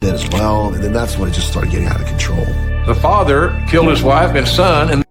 did as well, and then that's when it just started getting out of control. The father killed his wife and son, and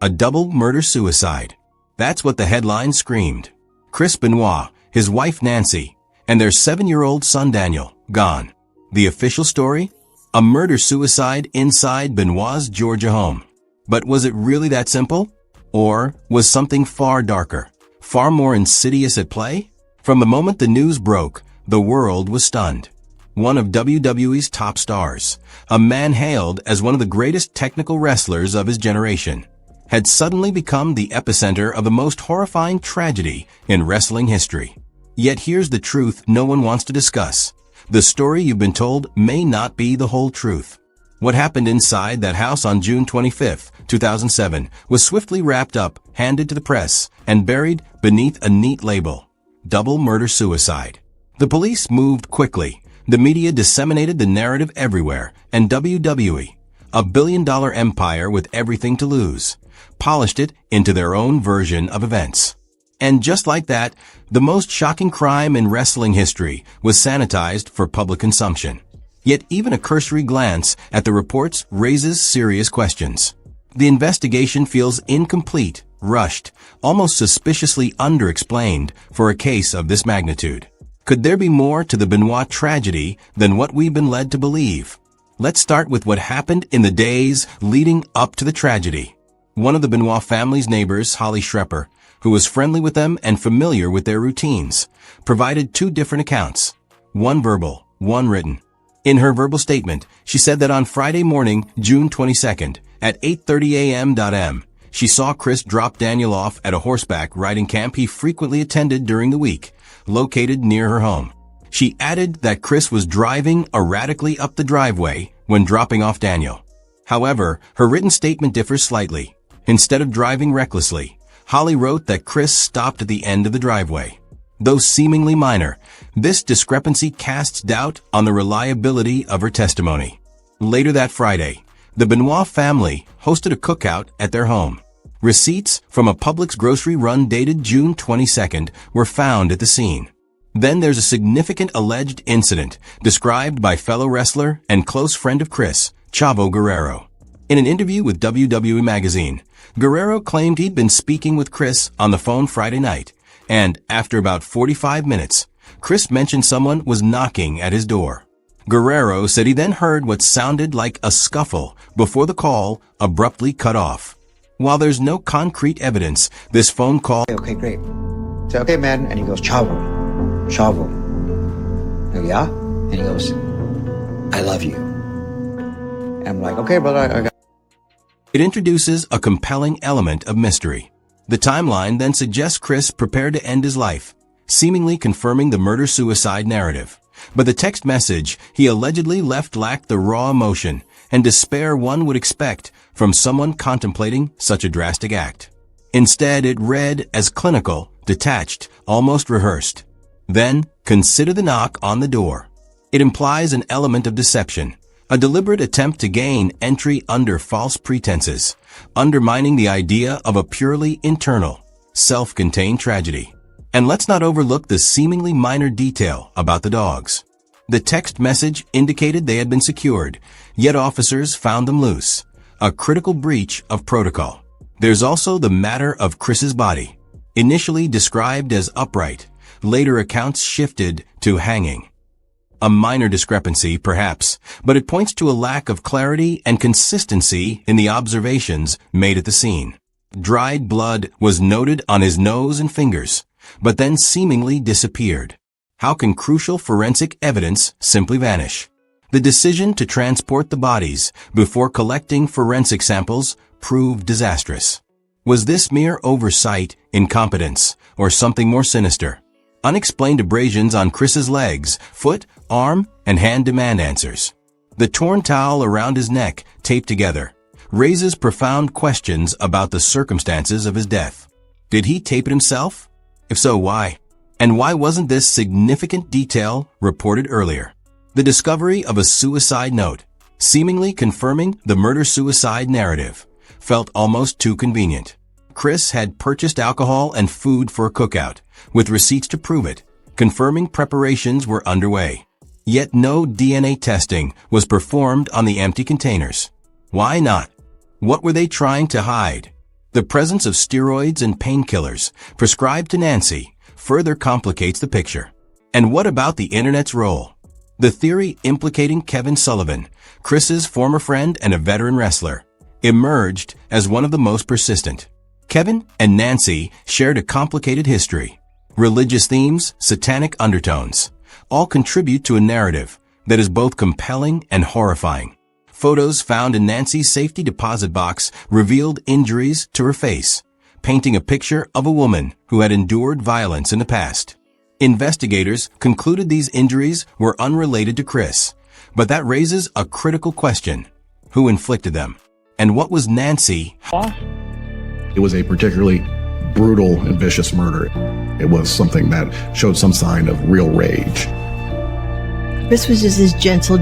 a double murder-suicide. That's what the headline screamed. Chris Benoit, his wife Nancy, and their 7-year-old son Daniel, gone. The official story? A murder-suicide inside Benoit's Georgia home. But was it really that simple? Or was something far darker, far more insidious at play? From the moment the news broke, the world was stunned. One of WWE's top stars, a man hailed as one of the greatest technical wrestlers of his generation, had suddenly become the epicenter of the most horrifying tragedy in wrestling history. Yet here's the truth no one wants to discuss. The story you've been told may not be the whole truth. What happened inside that house on June 25, 2007, was swiftly wrapped up, handed to the press, and buried beneath a neat label: double murder-suicide. The police moved quickly. The media disseminated the narrative everywhere, and WWE, a billion-dollar empire with everything to lose, polished it into their own version of events. And just like that, the most shocking crime in wrestling history was sanitized for public consumption. Yet even a cursory glance at the reports raises serious questions. The investigation feels incomplete, rushed, almost suspiciously underexplained for a case of this magnitude. Could there be more to the Benoit tragedy than what we've been led to believe? Let's start with what happened in the days leading up to the tragedy. One of the Benoit family's neighbors, Holly Shrepper, who was friendly with them and familiar with their routines, provided two different accounts, one verbal, one written. In her verbal statement, she said that on Friday morning, June 22nd, at 8:30 a.m., she saw Chris drop Daniel off at a horseback riding camp he frequently attended during the week, located near her home. She added that Chris was driving erratically up the driveway when dropping off Daniel. However, her written statement differs slightly. Instead of driving recklessly, Holly wrote that Chris stopped at the end of the driveway. Though seemingly minor, this discrepancy casts doubt on the reliability of her testimony. Later that Friday, the Benoit family hosted a cookout at their home. Receipts from a Publix grocery run dated June 22nd were found at the scene. Then there's a significant alleged incident described by fellow wrestler and close friend of Chris, Chavo Guerrero. In an interview with WWE Magazine, Guerrero claimed he'd been speaking with Chris on the phone Friday night, and after about 45 minutes, Chris mentioned someone was knocking at his door. Guerrero said he then heard what sounded like a scuffle before the call abruptly cut off. While there's no concrete evidence, this phone call... Okay, great. Say, okay, man. And he goes, Chavo. I go, yeah? And he goes, I love you. And I'm like, okay, brother, I got... It introduces a compelling element of mystery. The timeline then suggests Chris prepared to end his life, seemingly confirming the murder-suicide narrative. But the text message he allegedly left lacked the raw emotion and despair one would expect from someone contemplating such a drastic act. Instead, it read as clinical, detached, almost rehearsed. Then, consider the knock on the door. It implies an element of deception, a deliberate attempt to gain entry under false pretenses, undermining the idea of a purely internal, self-contained tragedy. And let's not overlook the seemingly minor detail about the dogs. The text message indicated they had been secured, yet officers found them loose, a critical breach of protocol. There's also the matter of Chris's body, initially described as upright, later accounts shifted to hanging. A minor discrepancy, perhaps, but it points to a lack of clarity and consistency in the observations made at the scene. Dried blood was noted on his nose and fingers, but then seemingly disappeared. How can crucial forensic evidence simply vanish? The decision to transport the bodies before collecting forensic samples proved disastrous. Was this mere oversight, incompetence, or something more sinister? Unexplained abrasions on Chris's legs, foot, arm, and hand demand answers. The torn towel around his neck, taped together, raises profound questions about the circumstances of his death. Did he tape it himself? If so, why? And why wasn't this significant detail reported earlier? The discovery of a suicide note, seemingly confirming the murder-suicide narrative, felt almost too convenient. Chris had purchased alcohol and food for a cookout, with receipts to prove it, confirming preparations were underway. Yet no DNA testing was performed on the empty containers. Why not? What were they trying to hide? The presence of steroids and painkillers prescribed to Nancy further complicates the picture. And what about the internet's role? The theory implicating Kevin Sullivan, Chris's former friend and a veteran wrestler, emerged as one of the most persistent. Kevin and Nancy shared a complicated history. Religious themes, satanic undertones, all contribute to a narrative that is both compelling and horrifying. Photos found in Nancy's safety deposit box revealed injuries to her face, painting a picture of a woman who had endured violence in the past. Investigators concluded these injuries were unrelated to Chris, but that raises a critical question. Who inflicted them? And what was Nancy? It was a particularly brutal and vicious murder. It was something that showed some sign of real rage. Chris was just this gentle.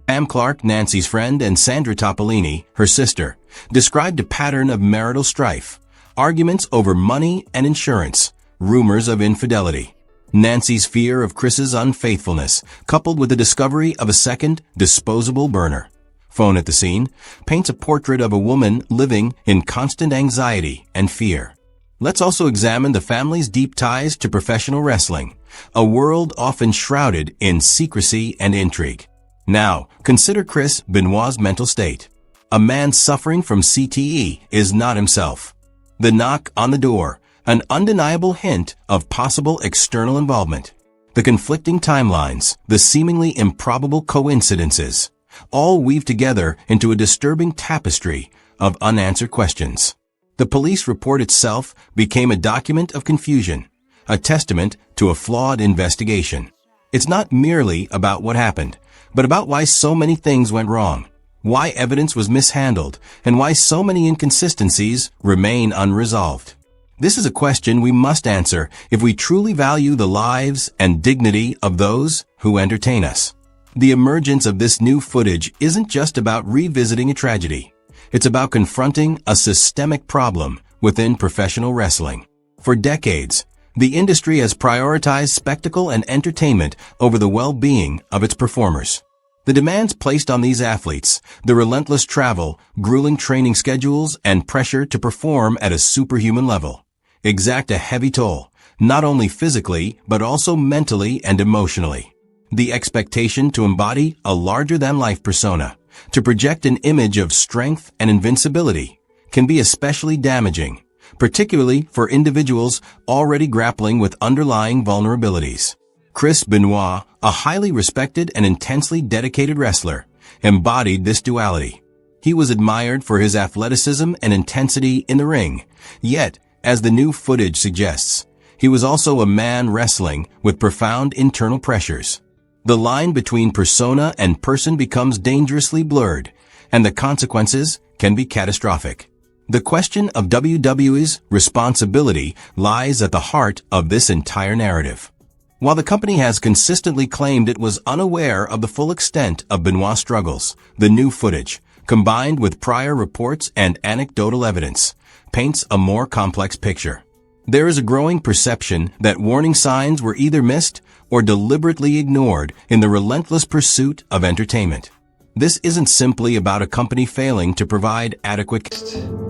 Pam Clark, Nancy's friend, and Sandra Topolini, her sister, described a pattern of marital strife, arguments over money and insurance, rumors of infidelity. Nancy's fear of Chris's unfaithfulness, coupled with the discovery of a second, disposable burner phone at the scene, paints a portrait of a woman living in constant anxiety and fear. Let's also examine the family's deep ties to professional wrestling, a world often shrouded in secrecy and intrigue. Now, consider Chris Benoit's mental state. A man suffering from CTE is not himself. The knock on the door, an undeniable hint of possible external involvement. The conflicting timelines, the seemingly improbable coincidences, all weave together into a disturbing tapestry of unanswered questions. The police report itself became a document of confusion, a testament to a flawed investigation. It's not merely about what happened, but about why so many things went wrong, why evidence was mishandled, and why so many inconsistencies remain unresolved. This is a question we must answer if we truly value the lives and dignity of those who entertain us. The emergence of this new footage isn't just about revisiting a tragedy. It's about confronting a systemic problem within professional wrestling. For decades, the industry has prioritized spectacle and entertainment over the well-being of its performers. The demands placed on these athletes, the relentless travel, grueling training schedules, and pressure to perform at a superhuman level, exact a heavy toll, not only physically, but also mentally and emotionally. The expectation to embody a larger-than-life persona, to project an image of strength and invincibility, can be especially damaging, particularly for individuals already grappling with underlying vulnerabilities. Chris Benoit, a highly respected and intensely dedicated wrestler, embodied this duality. He was admired for his athleticism and intensity in the ring, yet, as the new footage suggests, he was also a man wrestling with profound internal pressures. The line between persona and person becomes dangerously blurred, and the consequences can be catastrophic. The question of WWE's responsibility lies at the heart of this entire narrative. While the company has consistently claimed it was unaware of the full extent of Benoit's struggles, the new footage, combined with prior reports and anecdotal evidence, paints a more complex picture. There is a growing perception that warning signs were either missed or deliberately ignored in the relentless pursuit of entertainment. This isn't simply about a company failing to provide adequate.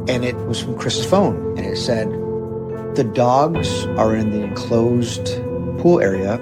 And it was from Chris's phone, and it said, "The dogs are in the enclosed pool area."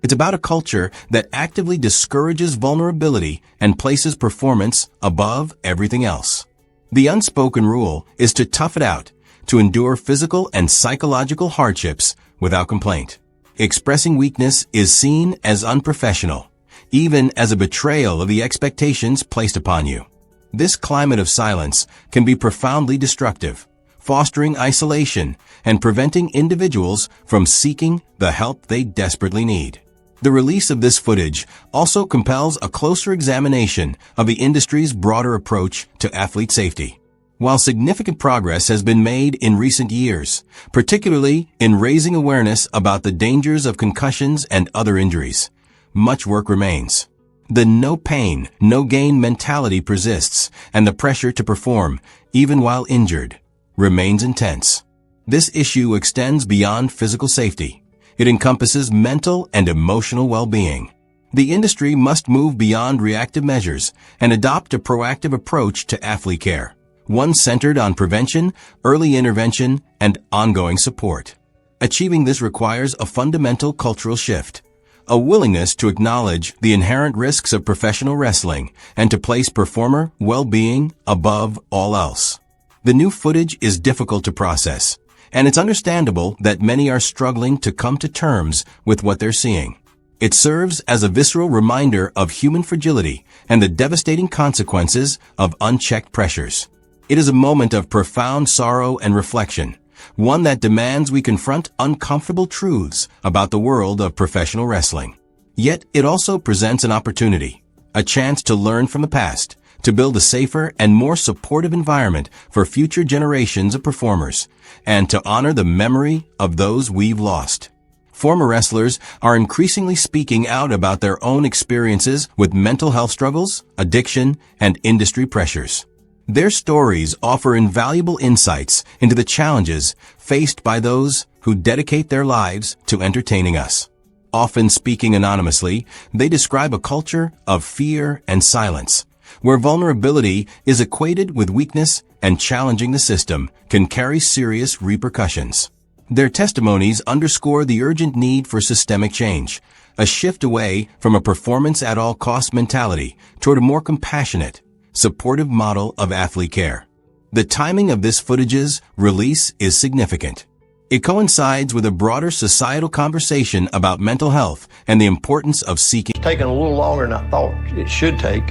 It's about a culture that actively discourages vulnerability and places performance above everything else. The unspoken rule is to tough it out, to endure physical and psychological hardships without complaint. Expressing weakness is seen as unprofessional, even as a betrayal of the expectations placed upon you. This climate of silence can be profoundly destructive, fostering isolation and preventing individuals from seeking the help they desperately need. The release of this footage also compels a closer examination of the industry's broader approach to athlete safety. While significant progress has been made in recent years, particularly in raising awareness about the dangers of concussions and other injuries, much work remains. The no pain, no gain mentality persists, and the pressure to perform, even while injured, remains intense. This issue extends beyond physical safety. It encompasses mental and emotional well-being. The industry must move beyond reactive measures and adopt a proactive approach to athlete care, one centered on prevention, early intervention, and ongoing support. Achieving this requires a fundamental cultural shift, a willingness to acknowledge the inherent risks of professional wrestling and to place performer well-being above all else. The new footage is difficult to process, and it's understandable that many are struggling to come to terms with what they're seeing. It serves as a visceral reminder of human fragility and the devastating consequences of unchecked pressures. It is a moment of profound sorrow and reflection, one that demands we confront uncomfortable truths about the world of professional wrestling. Yet it also presents an opportunity, a chance to learn from the past, to build a safer and more supportive environment for future generations of performers, and to honor the memory of those we've lost. Former wrestlers are increasingly speaking out about their own experiences with mental health struggles, addiction, and industry pressures. Their stories offer invaluable insights into the challenges faced by those who dedicate their lives to entertaining us. Often speaking anonymously, they describe a culture of fear and silence, where vulnerability is equated with weakness and challenging the system can carry serious repercussions. Their testimonies underscore the urgent need for systemic change, a shift away from a performance-at-all-costs mentality toward a more compassionate, supportive model of athlete care. The timing of this footage's release is significant. It coincides with a broader societal conversation about mental health and the importance of seeking. It's taken a little longer than I thought it should take,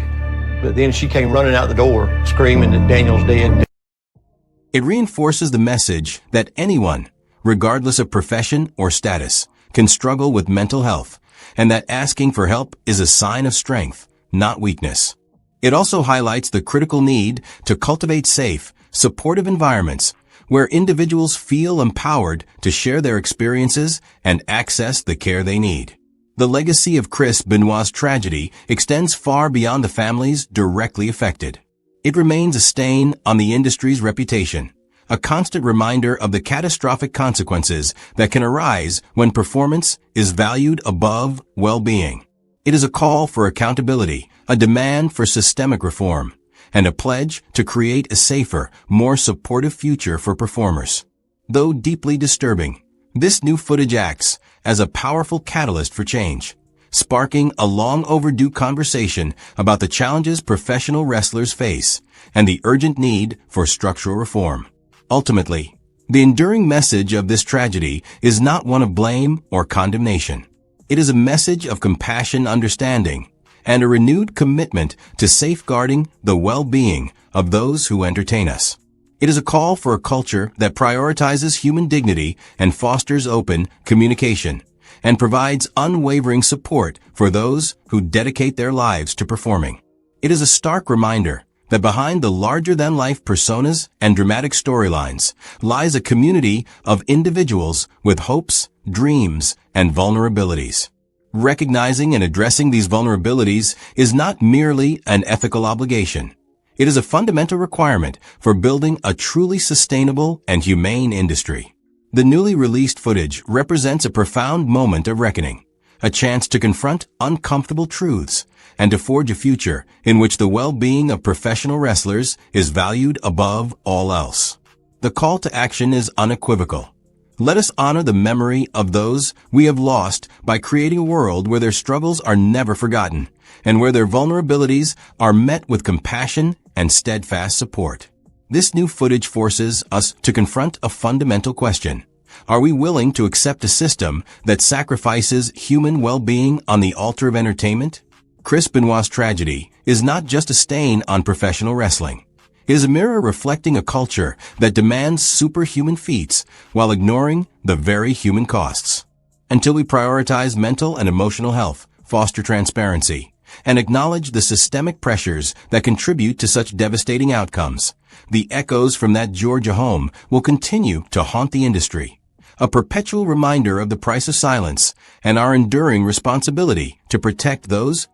but then she came running out the door screaming that Daniel's dead. It reinforces the message that anyone, regardless of profession or status, can struggle with mental health, and that asking for help is a sign of strength, not weakness. It also highlights the critical need to cultivate safe, supportive environments where individuals feel empowered to share their experiences and access the care they need. The legacy of Chris Benoit's tragedy extends far beyond the families directly affected. It remains a stain on the industry's reputation, a constant reminder of the catastrophic consequences that can arise when performance is valued above well-being. It is a call for accountability, a demand for systemic reform, and a pledge to create a safer, more supportive future for performers. Though deeply disturbing, this new footage acts as a powerful catalyst for change, sparking a long-overdue conversation about the challenges professional wrestlers face and the urgent need for structural reform. Ultimately, the enduring message of this tragedy is not one of blame or condemnation. It is a message of compassion, understanding, and a renewed commitment to safeguarding the well-being of those who entertain us. It is a call for a culture that prioritizes human dignity and fosters open communication, and provides unwavering support for those who dedicate their lives to performing. It is a stark reminder that behind the larger-than-life personas and dramatic storylines lies a community of individuals with hopes, dreams, and vulnerabilities. Recognizing and addressing these vulnerabilities is not merely an ethical obligation. It is a fundamental requirement for building a truly sustainable and humane industry. The newly released footage represents a profound moment of reckoning, a chance to confront uncomfortable truths and to forge a future in which the well-being of professional wrestlers is valued above all else. The call to action is unequivocal. Let us honor the memory of those we have lost by creating a world where their struggles are never forgotten and where their vulnerabilities are met with compassion and steadfast support. This new footage forces us to confront a fundamental question. Are we willing to accept a system that sacrifices human well-being on the altar of entertainment? Chris Benoit's tragedy is not just a stain on professional wrestling. It is a mirror reflecting a culture that demands superhuman feats while ignoring the very human costs. Until we prioritize mental and emotional health, foster transparency, and acknowledge the systemic pressures that contribute to such devastating outcomes, the echoes from that Georgia home will continue to haunt the industry, a perpetual reminder of the price of silence and our enduring responsibility to protect those